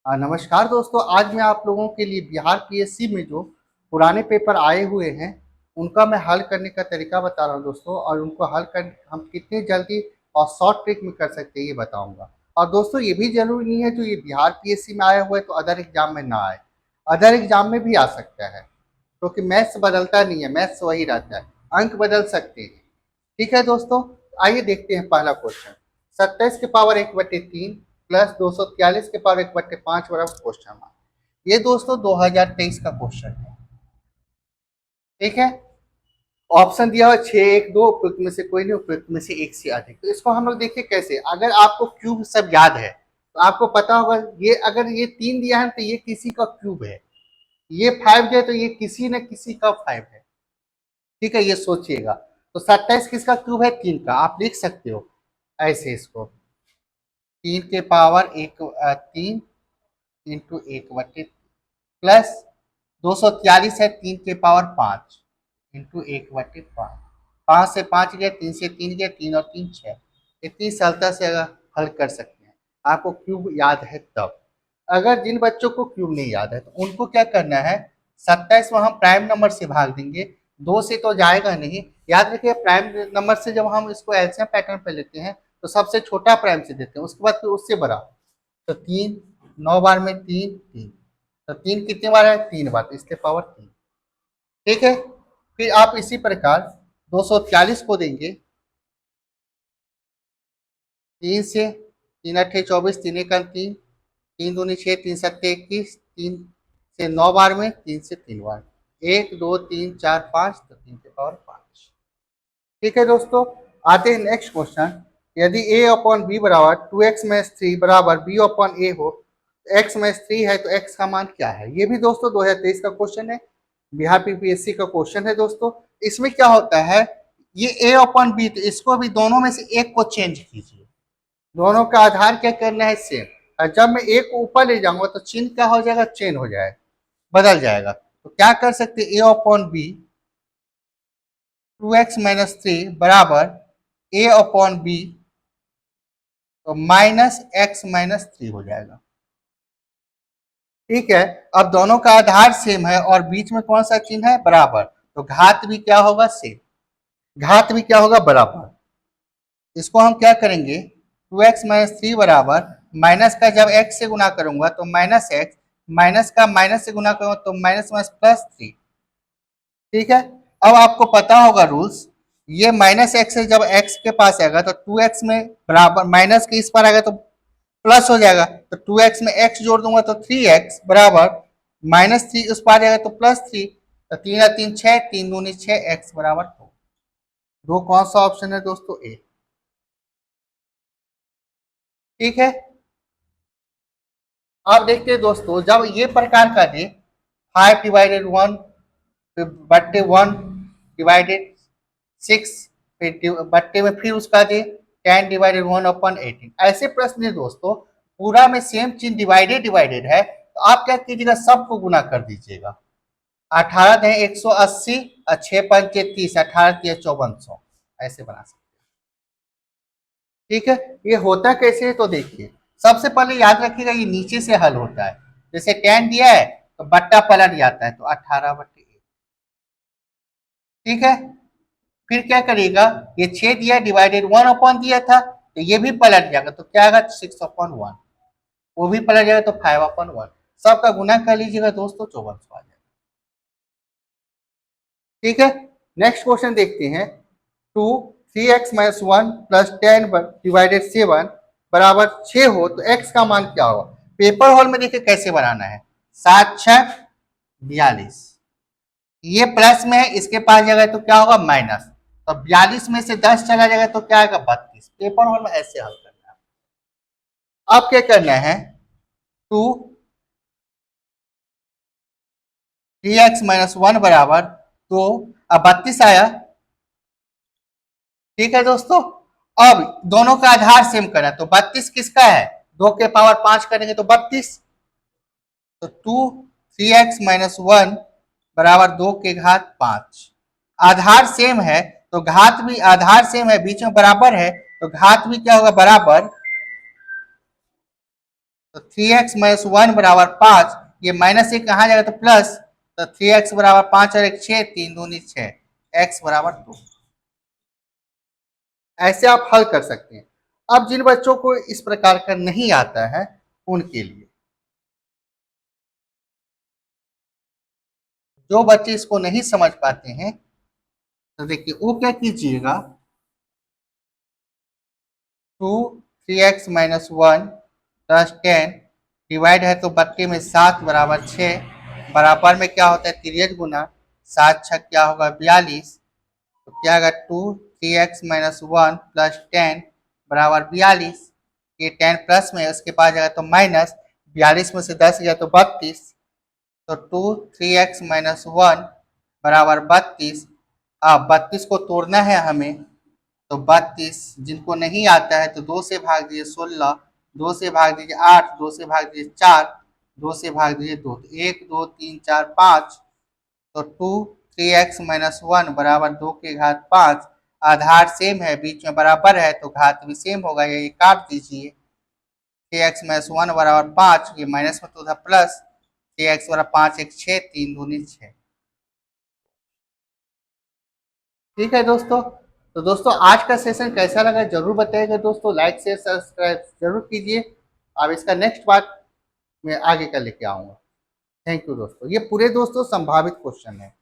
नमस्कार दोस्तों, आज मैं आप लोगों के लिए बिहार पीएससी में जो पुराने पेपर आए हुए हैं, उनका मैं हल करने का तरीका बता रहा हूं दोस्तों। और उनको हल कर हम कितने जल्दी और शॉर्ट ट्रिक में कर सकते हैं ये बताऊंगा। और दोस्तों ये भी जरूरी नहीं है जो ये बिहार पीएससी में आया हुआ है तो अदर एग्जाम में ना आए, अदर एग्जाम में भी आ सकता है, क्योंकि मैथ्स बदलता नहीं है, मैथ्स वही रहता है, अंक बदल सकते हैं। ठीक है दोस्तों, आइए देखते हैं पहला क्वेश्चन। 27 के पावर 1/3 प्लस 243 के पावर 1/5 बराबर क्वेश्चन मार्क। ये दोस्तों 2023 का क्वेश्चन है। ठीक है, ऑप्शन दिया हुआ 6 1 2, उपयुक्त में से कोई नहीं, उपयुक्त में से एक से अधिक। तो इसको हम लोग देखिए कैसे। अगर आपको क्यूब सब याद है तो आपको पता होगा, ये अगर ये 3 दिया है तो ये किसी का क्यूब है, ये 5 है तो ये किसी न किसी का 5 है। ठीक है, ये सोचिएगा। तो 27 किसका क्यूब है? 3 का। आप लिख सकते हो ऐसे इसको, 3 के पावर 3 इंटू 1/3 प्लस 243 है 3 के पावर 5 इंटू 1/5। 5 से 5 गया, 3 से 3 गया, 3 और 3 6। इतनी सरलता से अगर हल कर सकते हैं, आपको क्यूब याद है तब। अगर जिन बच्चों को क्यूब नहीं याद है तो उनको क्या करना है, 27 को हम प्राइम नंबर से भाग देंगे, 2 से तो जाएगा नहीं। याद रखिए, प्राइम नंबर से जब हम इसको एलसीएम पैटर्न पे लेते हैं तो सबसे छोटा प्राइम से देते हैं, उसके बाद फिर उससे बड़ा। तो 3 9 बार में 3 3, तो 3 कितने बार है? 3 बार, तो इसके पावर 3। ठीक है, फिर आप इसी प्रकार 243 को देंगे 3 से, 3 अट्ठे 24, 3 एक 3, 3 दूनी 6, 3 सत्ते 21, 3 से 9 बार में, 3 से 3 बार, 1 2 3 4 5, तो 3 के पावर 5। ठीक है दोस्तों, आते हैं नेक्स्ट क्वेश्चन। यदि a अपॉन बी बराबर 2x माइनस 3 बराबर b अपॉन a हो, x माइनस 3 है तो x का मान क्या है? ये भी दोस्तों 2023 का क्वेश्चन है, बिहार पीपीएससी का क्वेश्चन है दोस्तों। इसमें क्या होता है, ये a अपॉन बी, तो इसको भी दोनों में से एक को चेंज कीजिए। दोनों का आधार क्या करना है? सेम। और जब मैं एक को ऊपर ले जाऊंगा तो चिन्ह क्या हो जाएगा? चेंज हो जाएगा, बदल जाएगा। तो क्या कर सकते हैं, a upon B 2x minus 3 बराबर a अपॉन बी, तो माइनस एक्स माइनस 3 हो जाएगा। ठीक है, अब दोनों का आधार सेम है और बीच में कौन सा चिन्ह है? बराबर। तो घात भी क्या होगा? सेम। घात भी क्या होगा? बराबर। इसको हम क्या करेंगे, 2x माइनस 3 बराबर, माइनस का जब x से गुना करूंगा तो माइनस एक्स, माइनस का माइनस से गुना करूंगा तो माइनस माइनस प्लस 3। ठीक है, अब आपको पता होगा रूल्स, ये माइनस एक्स से जब x के पास आएगा तो 2x में बराबर, माइनस के इस पर आएगा तो प्लस हो जाएगा, तो 2x में x जोड़ दूंगा तो 3x बराबर माइनस 3, उस पर आ जाएगा तो प्लस 3। तो 3 और 3 6, 3 दूनी 6, x बराबर 2। दो कौन सा ऑप्शन है दोस्तों? ए। ठीक है, अब देखते हैं दोस्तों, जब ये प्रकार का दे 5/1 बट्टे 1 डिवाइडेड 6, फिर बट्टे में फिर उसका दे 10/1/18, ऐसे प्रश्न है दोस्तों। पूरा में सेम चीज डिवाइडेड डिवाइडेड है तो आप क्या कीजिएगा, सबको गुना कर दीजिएगा। 18 है 180 और 6 पंचे 30, 18 3 5400, ऐसे बना सकते। ठीक है, ये होता कैसे है तो देखिए, सबसे पहले याद रखिएगा ये नीचे से हल होता है। जैसे 10 दिया है तो बट्टा पलट जाता है, तो 18/1। ठीक है, फिर क्या करिएगा, ये 6 दिया डिवाइडेड 1 दिया था तो ये भी पलट जाएगा, तो क्या आएगा? 6/1। वो भी पलट जाएगा तो 5/1। सबका गुना कर लीजिएगा दोस्तों, 5400 आ जाएगा। ठीक है, नेक्स्ट क्वेश्चन देखते हैं। 2 3x माइनस 1 प्लस 10 डिवाइडेड 7 बराबर 6 हो तो x का मान क्या होगा? पेपर हॉल में देखिए कैसे बनाना है। 7 6 42, ये प्लस में है, इसके पास जाएगा तो क्या होगा? माइनस। तो 42 में से 10 चला जाएगा तो क्या आएगा? 32। पेपर हॉल में ऐसे हल करना है। अब क्या करना है, 2 3x माइनस 1 बराबर 2, अब 32 आया। ठीक है दोस्तों, अब दोनों का आधार सेम करना, तो 32 किसका है? 2 के पावर 5 करेंगे तो 32। तो 2 3x माइनस 1 बराबर 2 के घात 5। आधार सेम है तो घात भी, आधार सेम है बीच में बराबर है तो घात भी क्या होगा? बराबर। तो 3x-1 बराबर 5, ये माइनस एक कहाँ जाएगा तो प्लस, तो 3x बराबर 5 और 1 6, 3 दूनी 6, x बराबर 2। ऐसे आप हल कर सकते हैं। अब जिन बच्चों को इस प्रकार का नहीं आता है उनके लिए, जो बच्चे इसको नहीं समझ पाते हैं, तो देखिए वो क्या कीजिएगा, 2 3x-1 प्लस 10 डिवाइड है तो बट्टे में 7 बराबर 6, बराबर में क्या होता है तिरक गुना, 7 छक क्या होगा 42, तो क्या होगा 2 3x-1 प्लस 10 बराबर 42, ये 10 प्लस में उसके बाद जाएगा तो माइनस, 42 में से 10 गया तो 32, तो 2 3x-1 बराबर 32। अब 32 को तोड़ना है हमें, तो 32 जिनको नहीं आता है तो 2 से भाग दीजिए 16, 2 से भाग दीजिए 8, 2 से भाग दीजिए 4, 2 से भाग दीजिए 2, तो 1 2 3 4 5, तो 2 3x-1 बराबर 2 के घात 5, आधार सेम है बीच में बराबर है तो घात भी सेम होगा, ये काट दीजिए, 3x-1 बराबर 5, ये माइनस में तो था प्लस, 3x बराबर 5 1 6, 3 दूनी 6। ठीक है दोस्तों, तो दोस्तों आज का सेशन कैसा लगा जरूर बताइएगा दोस्तों, लाइक शेयर सब्सक्राइब जरूर कीजिए। अब इसका नेक्स्ट पार्ट मैं आगे का लेके आऊँगा। थैंक यू दोस्तों, ये पूरे दोस्तों संभावित क्वेश्चन है।